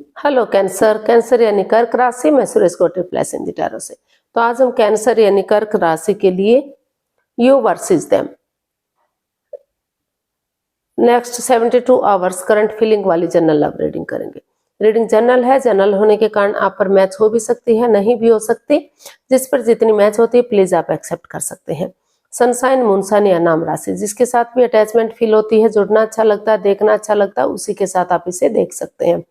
Hello cancer, cancer यानी कर्क राशि। मैं सुरेश कोटे प्लस इन टैरो से। तो आज हम कैंसर यानी कर्क राशि के लिए you versus them next 72 hours current feeling वाली जनरल लव रीडिंग करेंगे। रीडिंग जनरल है, जनरल होने के कारण आप पर मैच हो भी सकती है, नहीं भी हो सकती। जिस पर जितनी मैच होती है प्लीज आप एक्सेप्ट कर सकते हैं। सनसाइन, मूनसाइन या नाम राशि, जिसके साथ भी अटैचमेंट फील होती है, जुड़ना अच्छा लगता है, देखना अच्छा लगता है, उसी के साथ आप इसे देख सकते हैं।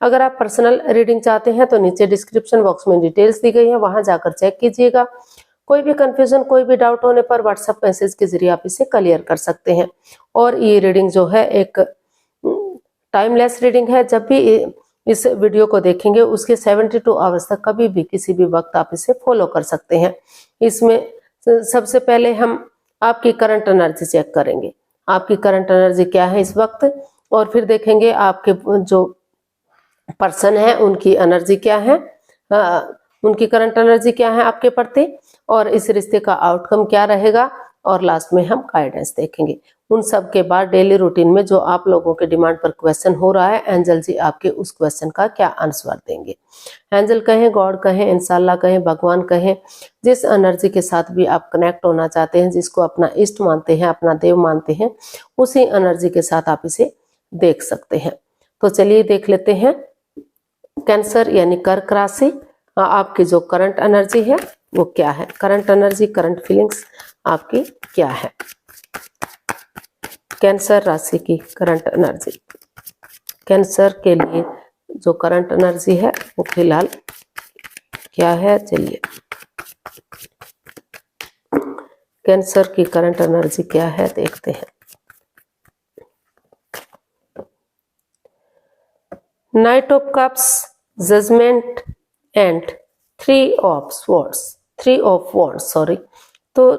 अगर आप पर्सनल रीडिंग चाहते हैं तो नीचे डिस्क्रिप्शन बॉक्स में डिटेल्स दी गई है, वहां जाकर चेक कीजिएगा। कोई भी कंफ्यूजन, कोई भी डाउट होने पर व्हाट्सएप मैसेज के जरिए आप इसे क्लियर कर सकते हैं। और ये रीडिंग जो है एक टाइमलेस रीडिंग है। जब भी इस वीडियो को देखेंगे उसके 72 आवर्स तक कभी भी किसी भी वक्त आप इसे फॉलो कर सकते हैं। इसमें सबसे पहले हम आपकी करंट एनर्जी चेक करेंगे, आपकी करंट एनर्जी क्या है इस वक्त, और फिर देखेंगे आपके जो पर्सन है उनकी एनर्जी क्या है, उनकी करंट एनर्जी क्या है आपके प्रति, और इस रिश्ते का आउटकम क्या रहेगा, और लास्ट में हम गाइडेंस देखेंगे। उन सब के बाद डेली रूटीन में जो आप लोगों के डिमांड पर क्वेश्चन हो रहा है, एंजल जी आपके उस क्वेश्चन का क्या आंसर देंगे। एंजल कहें, गॉड कहें, इंशाल्लाह कहें, भगवान कहें, जिस एनर्जी के साथ भी आप कनेक्ट होना चाहते हैं, जिसको अपना इष्ट मानते हैं, अपना देव मानते हैं, उसी एनर्जी के साथ आप इसे देख सकते हैं। तो चलिए देख लेते हैं कैंसर यानी कर्क राशि, आपकी जो करंट एनर्जी है वो क्या है। करंट एनर्जी, करंट फीलिंग्स आपकी क्या है। कैंसर राशि की करंट एनर्जी, कैंसर के लिए जो करंट एनर्जी है वो फिलहाल क्या है। चलिए कैंसर की करंट एनर्जी क्या है देखते हैं। Knight of cups, judgment and three of wands, sorry. तो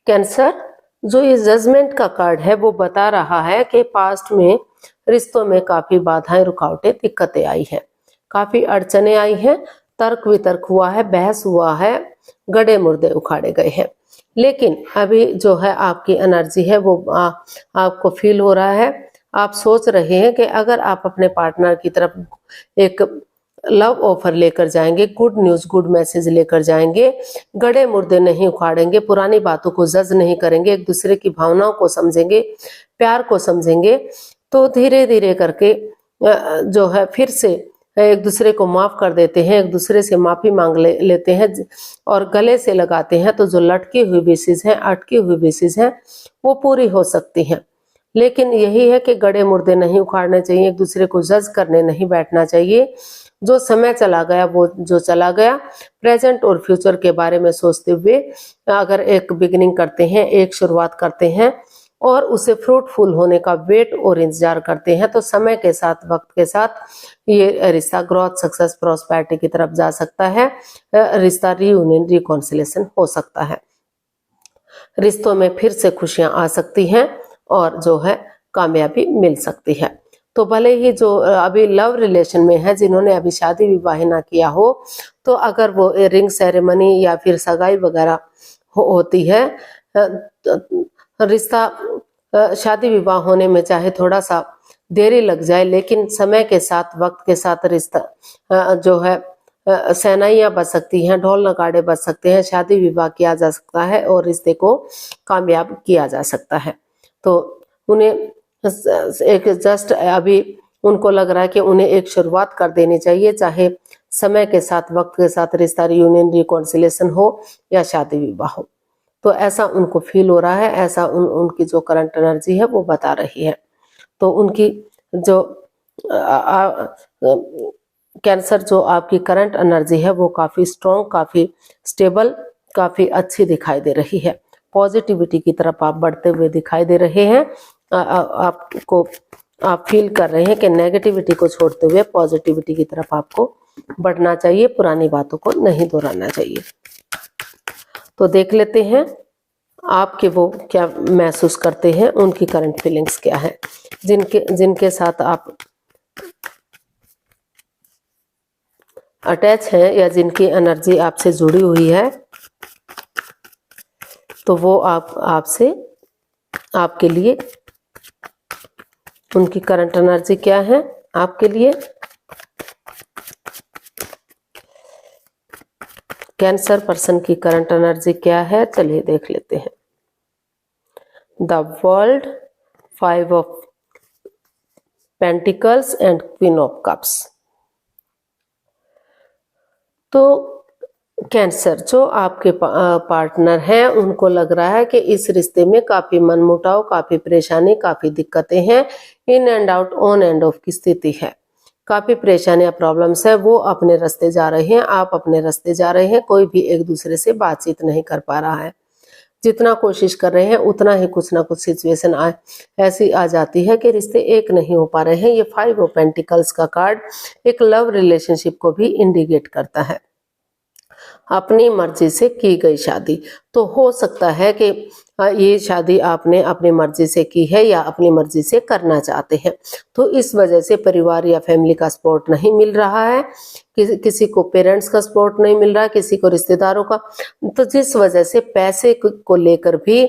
कैंसर, जो ये जजमेंट का कार्ड है वो बता रहा है कि पास्ट में रिश्तों में काफी बाधाएं, रुकावटें, दिक्कतें आई हैं, काफी अड़चने आई हैं, तर्क वितर्क हुआ है, बहस हुआ है, गड़े मुर्दे उखाड़े गए हैं। लेकिन अभी जो है आपकी एनर्जी है वो आपको फील हो रहा है, आप सोच रहे हैं कि अगर आप अपने पार्टनर की तरफ एक लव ऑफर लेकर जाएंगे, गुड न्यूज, गुड मैसेज लेकर जाएंगे, गड़े मुर्दे नहीं उखाड़ेंगे, पुरानी बातों को जज नहीं करेंगे, एक दूसरे की भावनाओं को समझेंगे, प्यार को समझेंगे, तो धीरे धीरे करके जो है फिर से एक दूसरे को माफ कर देते हैं, एक दूसरे से माफी मांग लेते हैं और गले से लगाते हैं, तो जो लटकी हुई विशेष हैं, अटकी हुई विशेष हैं, वो पूरी हो सकती हैं। लेकिन यही है कि गड़े मुर्दे नहीं उखाड़ने चाहिए, एक दूसरे को जज करने नहीं बैठना चाहिए। जो समय चला गया वो जो चला गया, प्रेजेंट और फ्यूचर के बारे में सोचते हुए अगर एक बिगिनिंग करते हैं, एक शुरुआत करते हैं और उसे फ्रूटफुल होने का वेट और इंतजार करते हैं, तो समय के साथ, वक्त के साथ ये रिश्ता ग्रोथ, सक्सेस, प्रॉस्पेरिटी की तरफ जा सकता है। रिश्ता रीयूनियन, रिकॉन्सिलेशन हो सकता है, रिश्तों में फिर से खुशियां आ सकती हैं और जो है कामयाबी मिल सकती है। तो भले ही जो अभी लव रिलेशन में है, जिन्होंने अभी शादी विवाह ना किया हो, तो अगर वो रिंग सेरेमनी या फिर सगाई वगैरह होती है, रिश्ता शादी विवाह होने में चाहे थोड़ा सा देरी लग जाए, लेकिन समय के साथ, वक्त के साथ रिश्ता जो है शहनाइयाँ बज सकती हैं, ढोल नगाड़े बज सकते हैं, शादी विवाह किया जा सकता है और रिश्ते को कामयाब किया जा सकता है। तो उन्हें एक जस्ट अभी उनको लग रहा है कि उन्हें एक शुरुआत कर देनी चाहिए, चाहे समय के साथ, वक्त के साथ रिश्ता रीयूनियन, रिकॉन्सिलेशन हो या शादी विवाह हो। तो ऐसा उनको फील हो रहा है, ऐसा उनकी जो करंट एनर्जी है वो बता रही है। तो उनकी जो कैंसर, जो आपकी करंट एनर्जी है वो काफी स्ट्रॉन्ग, काफी स्टेबल, काफी अच्छी दिखाई दे रही है। पॉजिटिविटी की तरफ आप बढ़ते हुए दिखाई दे रहे हैं। आपको आप फील कर रहे हैं कि नेगेटिविटी को छोड़ते हुए पॉजिटिविटी की तरफ आपको बढ़ना चाहिए, पुरानी बातों को नहीं दोहराना चाहिए। तो देख लेते हैं आपके वो क्या महसूस करते हैं, उनकी करंट फीलिंग्स क्या है, जिनके साथ आप अटैच हैं या जिनकी एनर्जी आपसे जुड़ी हुई है, तो वो आपसे, आपके लिए उनकी करंट एनर्जी क्या है आपके लिए। कैंसर पर्सन की करंट एनर्जी क्या है, चलिए देख लेते हैं। The world, 5 of pentacles and queen of cups. तो कैंसर जो आपके पार्टनर हैं, उनको लग रहा है कि इस रिश्ते में काफी मनमुटाव, काफी परेशानी, काफी दिक्कतें हैं, in and out, on end of की स्थिति है, काफी परेशानियां, प्रॉब्लम्स है। वो अपने रास्ते जा रहे हैं, आप अपने रास्ते जा रहे हैं, कोई भी एक दूसरे से बातचीत नहीं कर पा रहा है। जितना कोशिश कर रहे हैं उतना ही कुछ ना कुछ सिचुएशन ऐसी आ जाती है कि रिश्ते एक नहीं हो पा रहे हैं। ये 5 ऑफ पेंटिकल्स का कार्ड एक लव रिलेशनशिप को भी इंडिकेट करता है। अपनी मर्जी से की गई शादी, तो हो सकता है कि ये शादी आपने अपनी मर्जी से की है या अपनी मर्जी से करना चाहते हैं, तो इस वजह से परिवार या फैमिली का सपोर्ट नहीं मिल रहा है, किसी को पेरेंट्स का सपोर्ट नहीं मिल रहा है, किसी को रिश्तेदारों का, तो जिस वजह से पैसे को लेकर भी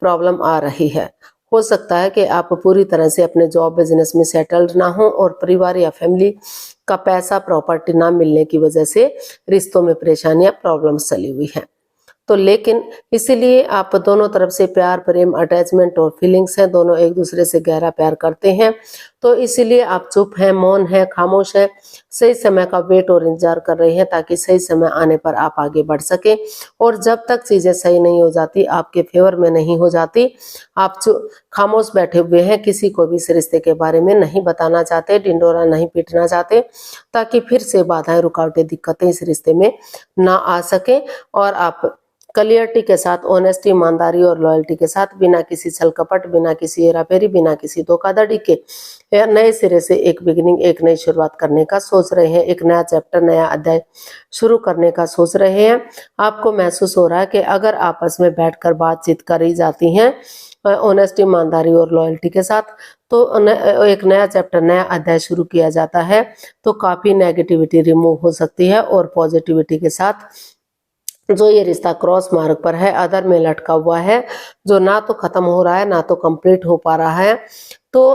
प्रॉब्लम आ रही है। हो सकता है कि आप पूरी तरह से अपने जॉब बिजनेस में सेटल्ड ना हो और परिवार या फैमिली का पैसा, प्रॉपर्टी ना मिलने की वजह से रिश्तों में परेशानियां, प्रॉब्लम्स चली हुई हैं। तो लेकिन इसीलिए आप दोनों तरफ से प्यार, प्रेम, अटैचमेंट और फीलिंग्स हैं, दोनों एक दूसरे से गहरा प्यार करते हैं, तो इसीलिए आप चुप हैं, मौन हैं, खामोश हैं, सही समय का वेट और इंतजार कर रहे हैं ताकि सही समय आने पर आप आगे बढ़ सके। और जब तक चीजें सही नहीं हो जाती, आपके फेवर में नहीं हो जाती, आप खामोश बैठे हुए हैं, किसी को भी इस रिश्ते के बारे में नहीं बताना चाहते, डिंडोरा नहीं पीटना चाहते, ताकि फिर से बाधाएं, रुकावटें, दिक्कतें इस रिश्ते में ना आ सके और आप क्लियरिटी के साथ, ऑनेस्टी, ईमानदारी और लॉयल्टी के साथ, बिना किसी छल कपट, बिना किसी हेराफेरी, बिना किसी धोखाधड़ी के नए सिरे से एक बिगिनिंग, एक नई शुरुआत करने का सोच रहे हैं, एक नया चैप्टर, नया अध्याय शुरू करने का सोच रहे हैं। आपको महसूस हो रहा है कि अगर आपस में बैठकर बातचीत करी जाती है ऑनेस्टी, ईमानदारी और लॉयल्टी के साथ, तो एक नया चैप्टर, नया अध्याय शुरू किया जाता है, तो काफी नेगेटिविटी रिमूव हो सकती है और पॉजिटिविटी के साथ जो ये रिश्ता क्रॉस मार्ग पर है, अदर में लटका हुआ है, जो ना तो खत्म हो रहा है ना तो कंप्लीट हो पा रहा है, तो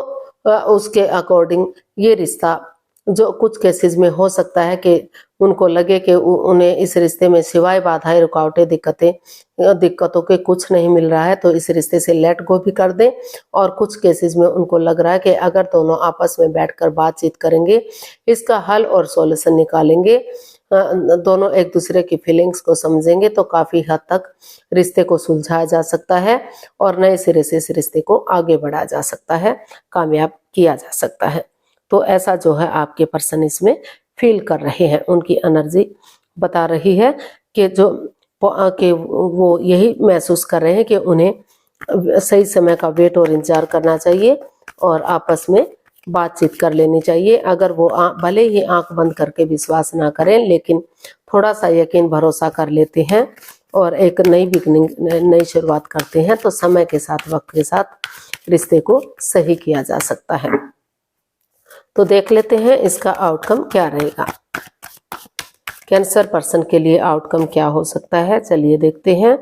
उसके अकॉर्डिंग ये रिश्ता, जो कुछ केसेस में हो सकता है कि उनको लगे कि उन्हें इस रिश्ते में सिवाय बाधाएं, रुकावटें, दिक्कतों के कुछ नहीं मिल रहा है, तो इस रिश्ते से लेट गो भी कर दें। और कुछ केसेस में उनको लग रहा है कि अगर दोनों आपस में बैठकर बातचीत करेंगे, इसका हल और सॉल्यूशन निकालेंगे, दोनों एक दूसरे की फीलिंग्स को समझेंगे, तो काफी हद तक रिश्ते को सुलझाया जा सकता है और नए सिरे से इस रिश्ते को आगे बढ़ाया जा सकता है, कामयाब किया जा सकता है। तो ऐसा जो है आपके पर्सन इसमें फील कर रहे हैं, उनकी एनर्जी बता रही है कि वो यही महसूस कर रहे हैं कि उन्हें सही समय का वेट और इंतजार करना चाहिए और आपस में बातचीत कर लेनी चाहिए। अगर वो भले ही आंख बंद करके विश्वास ना करें, लेकिन थोड़ा सा यकीन, भरोसा कर लेते हैं और एक नई बिगनिंग, नई शुरुआत करते हैं, तो समय के साथ, वक्त के साथ रिश्ते को सही किया जा सकता है। तो देख लेते हैं इसका आउटकम क्या रहेगा, कैंसर पर्सन के लिए आउटकम क्या हो सकता है। चलिए देखते हैं।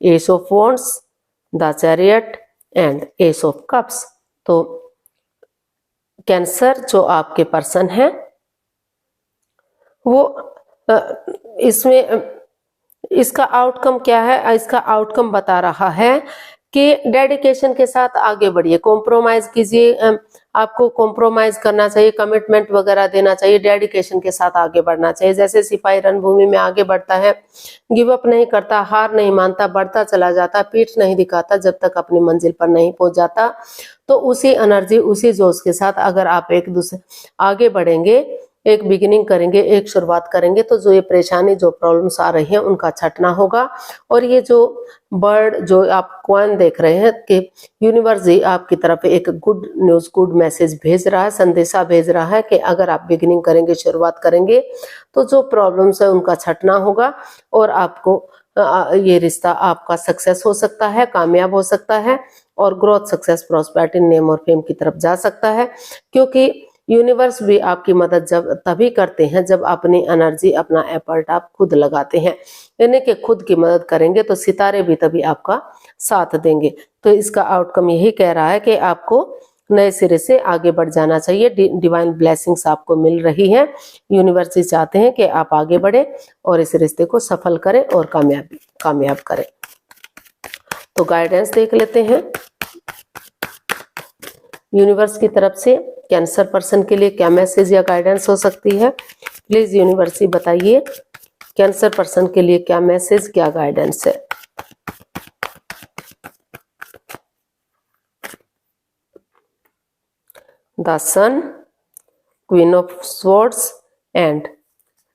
S of wands, the chariot and S of cups. तो कैंसर जो आपके पर्सन है, वो इसमें इसका आउटकम क्या है, इसका आउटकम बता रहा है कि डेडिकेशन के साथ आगे बढ़िए, कॉम्प्रोमाइज कीजिए, आपको कॉम्प्रोमाइज करना चाहिए, कमिटमेंट वगैरह देना चाहिए, डेडिकेशन के साथ आगे बढ़ना चाहिए। जैसे सिपाही रणभूमि में आगे बढ़ता है, गिव अप नहीं करता, हार नहीं मानता, बढ़ता चला जाता, पीठ नहीं दिखाता जब तक अपनी मंजिल पर नहीं पहुंच जाता। तो उसी एनर्जी, उसी जोश के साथ अगर आप एक दूसरे आगे बढ़ेंगे, एक बिगिनिंग करेंगे, एक शुरुआत करेंगे, तो जो ये परेशानी, जो प्रॉब्लम्स आ रही हैं, उनका छटना होगा। और ये जो बर्ड, जो आप कॉइन देख रहे हैं कि यूनिवर्स ही आपकी तरफ एक गुड न्यूज, गुड मैसेज भेज रहा है, संदेशा भेज रहा है कि अगर आप बिगिनिंग करेंगे, शुरुआत करेंगे, तो जो प्रॉब्लम्स है उनका छटना होगा और आपको ये रिश्ता आपका सक्सेस हो सकता है, कामयाब हो सकता है और ग्रोथ, सक्सेस, प्रॉस्पेरिटी, नेम और फेम की तरफ जा सकता है। क्योंकि यूनिवर्स भी आपकी मदद जब तभी करते हैं जब अपनी एनर्जी, अपना एफर्ट आप खुद लगाते हैं, यानी कि खुद की मदद करेंगे तो सितारे भी तभी आपका साथ देंगे। तो इसका आउटकम यही कह रहा है कि आपको नए सिरे से आगे बढ़ जाना चाहिए। डिवाइन ब्लेसिंग्स आपको मिल रही हैं। यूनिवर्स चाहते हैं कि आप आगे बढ़े और इस रिश्ते को सफल करें और कामयाब करें। तो गाइडेंस देख लेते हैं यूनिवर्स की तरफ से कैंसर पर्सन के लिए क्या मैसेज या गाइडेंस हो सकती है। प्लीज यूनिवर्स बताइए कैंसर पर्सन के लिए क्या मैसेज, क्या गाइडेंस है। The sun, queen of swords and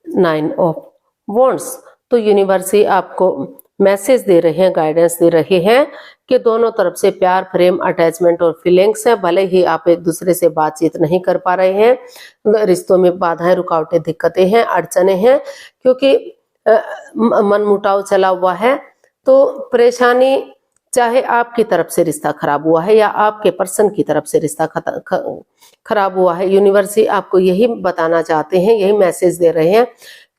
9 of wands. तो यूनिवर्स आपको मैसेज दे रहे हैं, गाइडेंस दे रहे हैं कि दोनों तरफ से प्यार, प्रेम, अटैचमेंट और फीलिंग्स है। भले ही आप एक दूसरे से बातचीत नहीं कर पा रहे हैं, रिश्तों में बाधाएं, रुकावटें, दिक्कतें हैं, अड़चने हैं, क्योंकि मनमुटाव चला हुआ है। तो परेशानी चाहे आपकी तरफ से रिश्ता खराब हुआ है या आपके पर्सन की तरफ से रिश्ता खराब हुआ है, यूनिवर्स आपको यही बताना चाहते हैं, यही मैसेज दे रहे हैं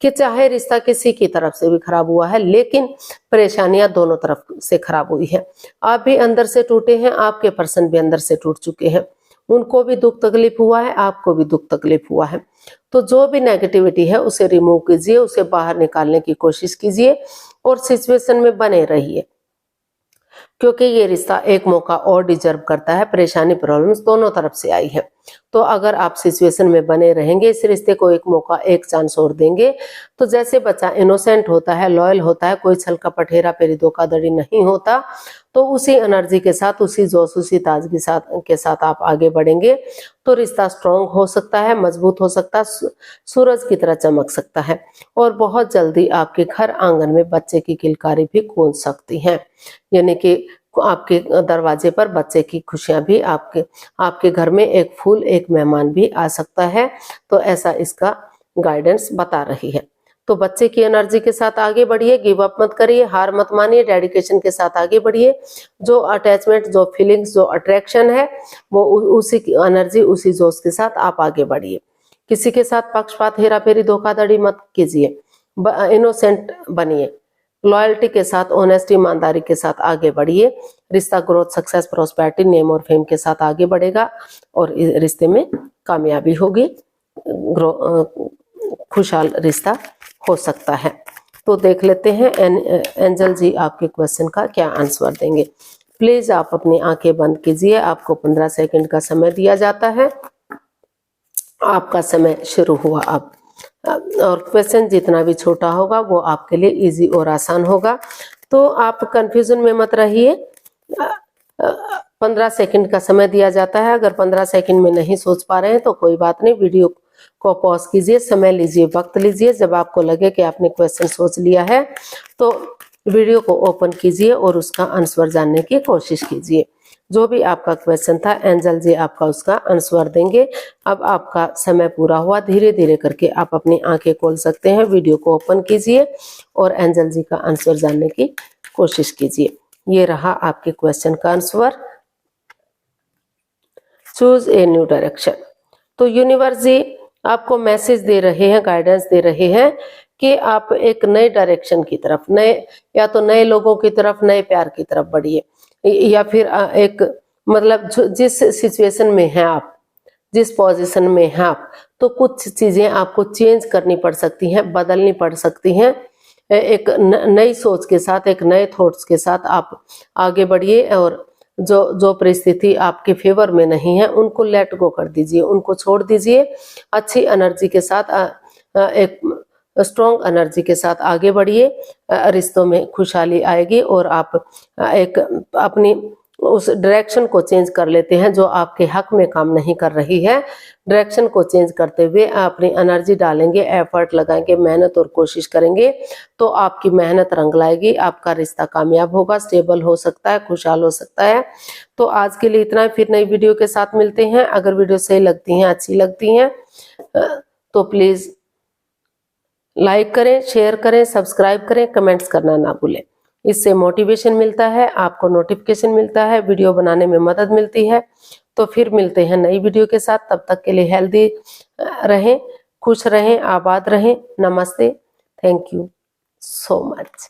कि चाहे रिश्ता किसी की तरफ से भी खराब हुआ है, लेकिन परेशानियां दोनों तरफ से खराब हुई है। आप भी अंदर से टूटे हैं, आपके पर्सन भी अंदर से टूट चुके हैं। उनको भी दुख तकलीफ हुआ है, आपको भी दुख तकलीफ हुआ है। तो जो भी नेगेटिविटी है उसे रिमूव कीजिए, उसे बाहर निकालने की कोशिश कीजिए और सिचुएशन में बने रहिए, क्योंकि ये रिश्ता एक मौका और डिजर्व करता है। परेशानी, प्रॉब्लम्स दोनों तरफ से आई है। तो अगर आप सिचुएशन में बने रहेंगे, इस रिश्ते को एक मौका, एक चांस और देंगे, तो जैसे बच्चा इनोसेंट होता है, लॉयल होता है, कोई छल कपट, हेरा फेरी, धोखाधड़ी नहीं होता, तो उसी एनर्जी के साथ, उसी जोश, उसी ताजगी के साथ आप आगे बढ़ेंगे तो रिश्ता स्ट्रांग हो सकता है, मजबूत हो सकता है, सूरज की तरह चमक सकता है और बहुत जल्दी आपके घर आंगन में बच्चे की किलकारी भी गूंज सकती है। यानी कि आपके दरवाजे पर बच्चे की खुशियां भी, आपके घर में एक फूल, एक मेहमान भी आ सकता है। तो ऐसा इसका गाइडेंस बता रही है। तो बच्चे की एनर्जी के साथ आगे बढ़िए, गिव अप मत करिए, हार मत मानिए, डेडिकेशन के साथ आगे बढ़िए। जो अटैचमेंट, जो फीलिंग्स, जो अट्रैक्शन है, वो उसी की एनर्जी, उसी जोश के साथ आप आगे बढ़िए। किसी के साथ पक्षपात, हेरा फेरी, धोखाधड़ी मत कीजिए, इनोसेंट बनिए, लॉयल्टी के साथ, ऑनेस्टी, ईमानदारी के साथ आगे बढ़िए। रिश्ता ग्रोथ, सक्सेस, प्रोस्पेरिटी, नेम और फेम के साथ आगे बढ़ेगा और इस रिश्ते में कामयाबी होगी, खुशहाल रिश्ता हो सकता है। तो देख लेते हैं एंजल जी आपके क्वेश्चन का क्या आंसर देंगे। प्लीज आप अपनी आंखें बंद कीजिए, आपको 15 सेकंड का समय दिया जाता है। आपका समय शुरू हुआ अब, और क्वेश्चन जितना भी छोटा होगा वो आपके लिए इजी और आसान होगा। तो आप कंफ्यूजन में मत रहिए। 15 सेकंड का समय दिया जाता है। अगर 15 सेकंड में नहीं सोच पा रहे हैं तो कोई बात नहीं, वीडियो को पॉज कीजिए, समय लीजिए, वक्त लीजिए। जब आपको लगे कि आपने क्वेश्चन सोच लिया है तो वीडियो को ओपन कीजिए और उसका आंसर जानने की कोशिश कीजिए। जो भी आपका क्वेश्चन था एंजल जी आपका उसका आंसर देंगे। अब आपका समय पूरा हुआ, धीरे धीरे करके आप अपनी आंखें खोल सकते हैं। वीडियो को ओपन कीजिए और एंजल जी का आंसर जानने की कोशिश कीजिए। ये रहा आपके क्वेश्चन का answer, choose a new direction. तो यूनिवर्स जी आपको मैसेज दे रहे हैं, गाइडेंस दे रहे हैं कि आप एक नए डायरेक्शन की तरफ, नए या तो नए लोगों की तरफ, नए प्यार की तरफ बढ़िए, या फिर एक मतलब जिस सिचुएशन में हैं आप, जिस पोजीशन में हैं आप, तो कुछ चीजें आपको चेंज करनी पड़ सकती हैं, बदलनी पड़ सकती हैं। एक नई सोच के साथ, एक नए थॉट्स के साथ आप आगे बढ़िए और जो परिस्थिति आपके फेवर में नहीं है उनको लेट गो कर दीजिए, उनको छोड़ दीजिए। अच्छी एनर्जी के साथ, एक स्ट्रॉन्ग एनर्जी के साथ आगे बढ़िए। रिश्तों में खुशहाली आएगी और आप एक अपनी उस डायरेक्शन को चेंज कर लेते हैं जो आपके हक में काम नहीं कर रही है। डायरेक्शन को चेंज करते हुए अपनी एनर्जी डालेंगे, एफर्ट लगाएंगे, मेहनत और कोशिश करेंगे तो आपकी मेहनत रंग लाएगी, आपका रिश्ता कामयाब होगा, स्टेबल हो सकता है, खुशहाल हो सकता है। तो आज के लिए इतना ही, फिर नई वीडियो के साथ मिलते हैं। अगर वीडियो सही लगती हैं, अच्छी लगती हैं तो प्लीज लाइक करें, शेयर करें, सब्सक्राइब करें, कमेंट्स करना ना भूलें। इससे मोटिवेशन मिलता है, आपको नोटिफिकेशन मिलता है, वीडियो बनाने में मदद मिलती है। तो फिर मिलते हैं नई वीडियो के साथ, तब तक के लिए हेल्दी रहें, खुश रहें, आबाद रहें। नमस्ते, थैंक यू सो मच।